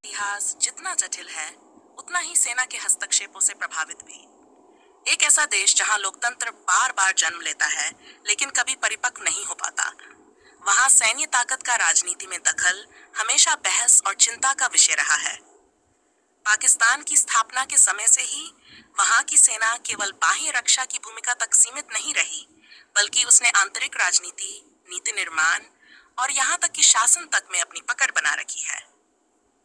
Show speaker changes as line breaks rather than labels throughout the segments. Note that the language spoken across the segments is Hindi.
इतिहास जितना जटिल है, उतना ही सेना के हस्तक्षेपों से प्रभावित भी। एक ऐसा देश जहां लोकतंत्र बार बार जन्म लेता है, लेकिन कभी परिपक्व नहीं हो पाता। वहां सैन्य ताकत का राजनीति में दखल हमेशा बहस और चिंता का विषय रहा है। पाकिस्तान की स्थापना के समय से ही वहां की सेना केवल बाह्य रक्षा की भूमिका तक सीमित नहीं रही, बल्कि उसने आंतरिक राजनीति, नीति निर्माण और यहां तक कि शासन तक में अपनी पकड़ बना रखी है।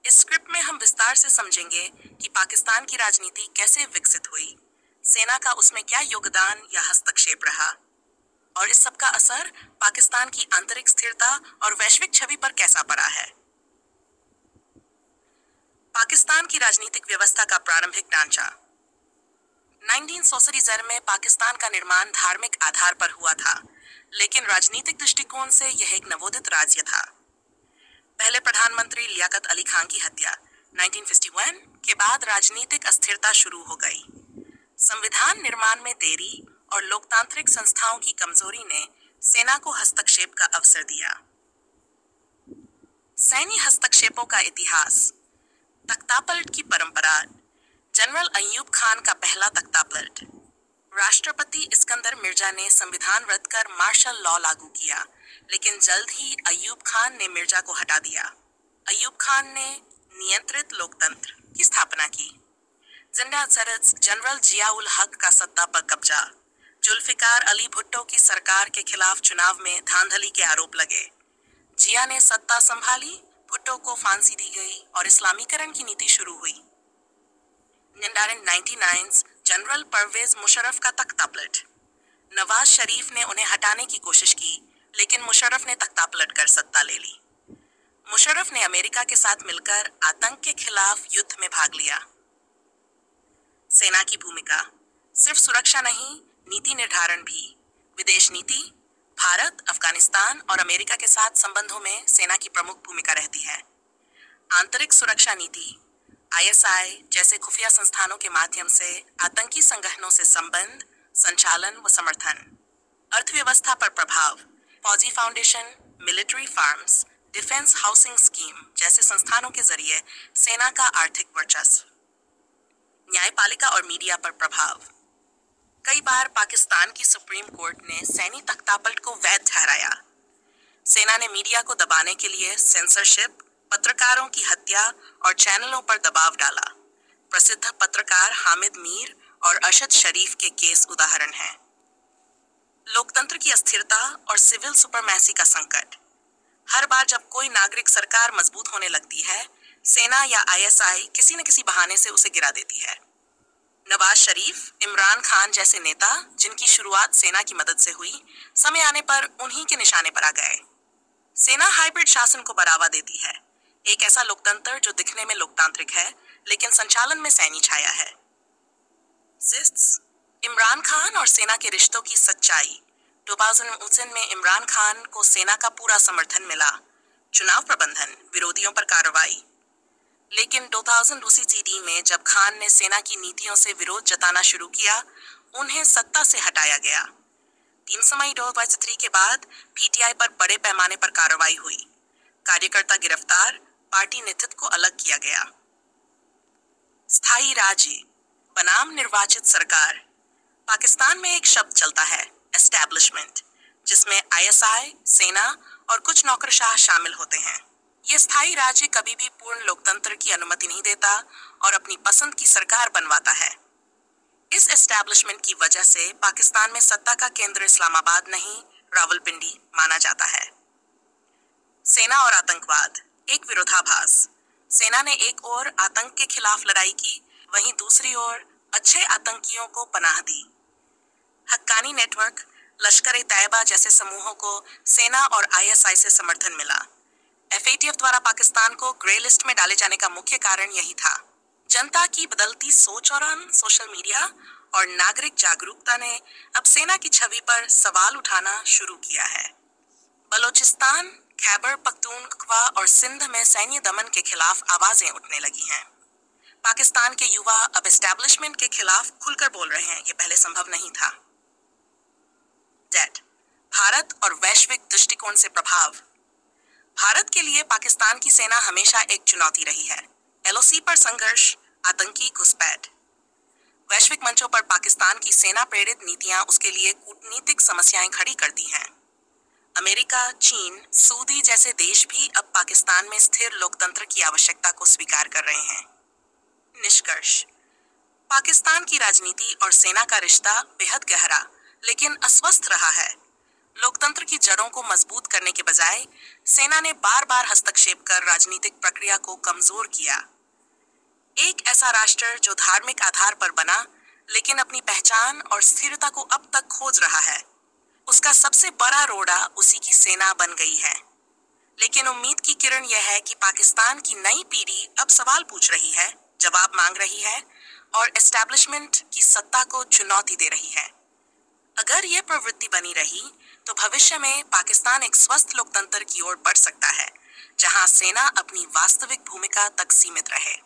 इस स्क्रिप्ट में हम विस्तार से समझेंगे कि पाकिस्तान की राजनीति कैसे विकसित हुई, सेना का उसमें क्या योगदान या हस्तक्षेप रहा, और इस सब का असर पाकिस्तान की आंतरिक स्थिरता और वैश्विक छवि पर कैसा पड़ा है। पाकिस्तान की राजनीतिक व्यवस्था का प्रारंभिक ढांचा। 1900 में पाकिस्तान का निर्माण धार्मिक आधार पर हुआ था, लेकिन राजनीतिक दृष्टिकोण से यह एक नवोदित राज्य था। पहले प्रधानमंत्री लियाकत अली खान की हत्या 1951 के बाद राजनीतिक अस्थिरता शुरू हो गई। संविधान निर्माण में देरी और लोकतांत्रिक संस्थाओं की कमजोरी ने सेना को हस्तक्षेप का अवसर दिया। सैन्य हस्तक्षेपों का इतिहास। तख्तापलट की परंपरा। जनरल अय्यूब खान का पहला तख्तापलट। राष्ट्रपति इस्कंदर मिर्जा ने संविधान रद्द कर मार्शल लॉ लागू किया, लेकिन जल्द ही अय्यूब खान ने मिर्जा को हटा दिया। अय्यूब खान ने नियंत्रित लोकतंत्र की स्थापना की। जनरल जियाउल हक का सत्ता पर कब्जा। जुल्फिकार अली भुट्टो की सरकार के खिलाफ चुनाव में धांधली के आरोप लगे। जिया ने सत्ता संभाली, भुट्टो को फांसी दी गई और इस्लामीकरण की नीति शुरू हुई। 1999 जनरल परवेज मुशर्रफ का तख्तापलट। नवाज शरीफ ने उन्हें हटाने की कोशिश की, लेकिन मुशर्रफ ने तख्तापलट कर सत्ता ले ली। मुशर्रफ ने अमेरिका के साथ मिलकर आतंक के खिलाफ युद्ध में भाग लिया। सेना की भूमिका। सिर्फ सुरक्षा नहीं, नीति निर्धारण भी। विदेश नीति। भारत, अफगानिस्तान और अमेरिका के साथ संबंधों में सेना की प्रमुख भूमिका रहती है। आंतरिक सुरक्षा नीति। आईएसआई जैसे खुफिया संस्थानों के माध्यम से आतंकी संगठनों से संबंध, संचालन व समर्थन। अर्थव्यवस्था पर प्रभाव। फौजी foundation, military farms, defence housing scheme जैसे संस्थानों के जरिए सेना का आर्थिक वर्चस्व। न्यायपालिका और मीडिया पर प्रभाव। कई बार पाकिस्तान की सुप्रीम कोर्ट ने सैन्य तख्तापलट को वैध ठहराया। सेना ने मीडिया को दबाने के लिए सेंसरशिप, पत्रकारों की हत्या और चैनलों पर दबाव डाला। प्रसिद्ध पत्रकार हामिद मीर और अरशद शरीफ के केस उदाहरण हैं। लोकतंत्र की अस्थिरता और सिविल सुपरमैसी का संकट। हर बार जब कोई नागरिक सरकार मजबूत होने लगती है, सेना या आईएसआई किसी न किसी बहाने से उसे गिरा देती है। नवाज शरीफ, इमरान खान जैसे नेता जिनकी शुरुआत सेना की मदद से हुई, समय आने पर उन्हीं के निशाने पर आ गए। सेना हाइब्रिड शासन को बढ़ावा देती है, एक ऐसा लोकतंत्र जो दिखने में लोकतांत्रिक है, लेकिन संचालन में सैन्य छाया है। सिस्ट्स। इमरान खान और सेना के रिश्तों की सच्चाई। 2019 में इमरान खान को सेना का पूरा समर्थन मिला। चुनाव प्रबंधन, विरोधियों पर कार्रवाई। लेकिन 2000 में जब खान ने सेना की नीतियों से विरोध जताना शुरू किया, उन्हें सत्ता से हटाया गया। 3 मई 2023 के बाद पीटीआई पर बड़े पैमाने पर कार्रवाई हुई। कार्यकर्ता गिरफ्तार, पार्टी नेतृत्व को अलग किया गया। स्थायी राज्य बनाम निर्वाचित सरकार। पाकिस्तान में एक शब्द चलता है, एस्टैब्लिशमेंट, जिसमें आईएसआई, सेना और कुछ नौकरशाह शामिल होते हैं। यह स्थायी राज्य कभी भी पूर्ण लोकतंत्र की अनुमति नहीं देता और अपनी पसंद की सरकार बनवाता है। इस एस्टैब्लिशमेंट की वजह से पाकिस्तान में सत्ता का केंद्र इस्लामाबाद नहीं, रावलपिंडी माना जाता है। सेना और आतंकवाद एक विरोधाभास। सेना ने एक ओर आतंक के खिलाफ लड़ाई की, वहीं दूसरी ओर अच्छे आतंकियों को पनाह दी। हक्कानी नेटवर्क, लश्कर-ए-तैयबा जैसे समूहों को सेना और आईएसआई से समर्थन मिला। एफएटीएफ द्वारा पाकिस्तान को ग्रे लिस्ट में डाले जाने का मुख्य कारण यही था। जनता की बदलती सोच और सोशल मीडिया और नागरिक जागरूकता ने अब सेना की छवि पर सवाल उठाना शुरू किया है। बलोचिस्तान, खैबर पख्तूनख्वा और सिंध में सैन्य दमन के खिलाफ आवाजें उठने लगी हैं। पाकिस्तान के युवा अब एस्टैब्लिशमेंट के खिलाफ खुलकर बोल रहे हैं, ये पहले संभव नहीं था। डेट। भारत और वैश्विक दृष्टिकोण से प्रभाव। भारत के लिए पाकिस्तान की सेना हमेशा एक चुनौती रही है। LOC पर संघर्ष, आतंकी घुसपैठ। वैश्विक मंचों पर पाकिस्तान की सेना प्रेरित नीतियां उसके लिए कूटनीतिक समस्याएं खड़ी करती हैं। अमेरिका, चीन, सऊदी जैसे देश भी अब पाकिस्तान में स्थिर लोकतंत्र की आवश्यकता को स्वीकार कर रहे हैं। निष्कर्ष: पाकिस्तान की राजनीति और सेना का रिश्ता बेहद गहरा लेकिन अस्वस्थ रहा है। लोकतंत्र की जड़ों को मजबूत करने के बजाय सेना ने बार बार हस्तक्षेप कर राजनीतिक प्रक्रिया को कमजोर किया। एक ऐसा राष्ट्र जो धार्मिक आधार पर बना लेकिन अपनी पहचान और स्थिरता को अब तक खोज रहा है, उसका सबसे बड़ा रोड़ा उसी की सेना बन गई है। लेकिन उम्मीद की किरण यह है कि पाकिस्तान की नई पीढ़ी अब सवाल पूछ रही है, जवाब मांग रही है और एस्टैब्लिशमेंट की सत्ता को चुनौती दे रही है। अगर यह प्रवृत्ति बनी रही तो भविष्य में पाकिस्तान एक स्वस्थ लोकतंत्र की ओर बढ़ सकता है, जहां सेना अपनी वास्तविक भूमिका तक सीमित रहे।